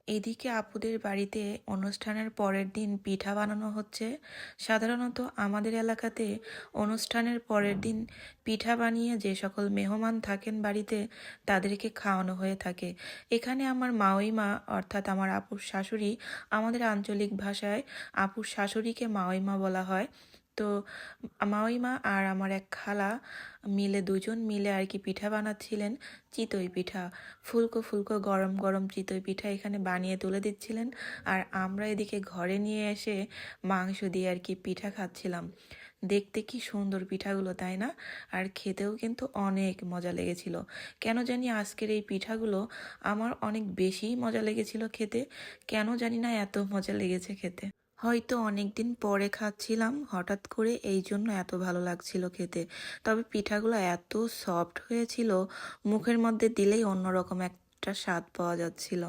এদিকে আপুদের বাড়িতে অনুষ্ঠানের পরের দিন পিঠা বানানো হচ্ছে। সাধারণত আমাদের এলাকাতে অনুষ্ঠানের পরের দিন পিঠা বানিয়ে যে সকল মেহমান থাকেন বাড়িতে তাদেরকে খাওয়ানো হয়ে থাকে। এখানে আমার মাওইমা অর্থাৎ আমার আপুর শাশুড়ি, আমাদের আঞ্চলিক ভাষায় আপুর শাশুড়িকে মাওইমা বলা হয়। তো মাওইমা আর আমার এক খালা মিলে দুজন মিলে আর কি পিঠা বানাচ্ছিলেন। চিতই পিঠা, ফুলকো ফুলকো গরম গরম চিতই পিঠা এখানে বানিয়ে তুলে দিচ্ছিলেন। আর আমরা এদিকে ঘরে নিয়ে এসে মাংস দিয়ে আর কি পিঠা খাচ্ছিলাম। দেখতে কি সুন্দর পিঠাগুলো, তাই না? আর খেতেও কিন্তু অনেক মজা লেগেছিল। কেন জানি আজকের এই পিঠাগুলো আমার অনেক বেশি মজা লেগেছিল খেতে। কেন জানি না এত মজা লেগেছে খেতে। হয়তো অনেক দিন পরে খাচ্ছিলাম হঠাৎ করে, এই জন্য এত ভালো লাগছিল খেতে। তবে পিঠাগুলো এত সফট হয়েছিল, মুখের মধ্যে দিলেই অন্যরকম একটা স্বাদ পাওয়া যাচ্ছিল।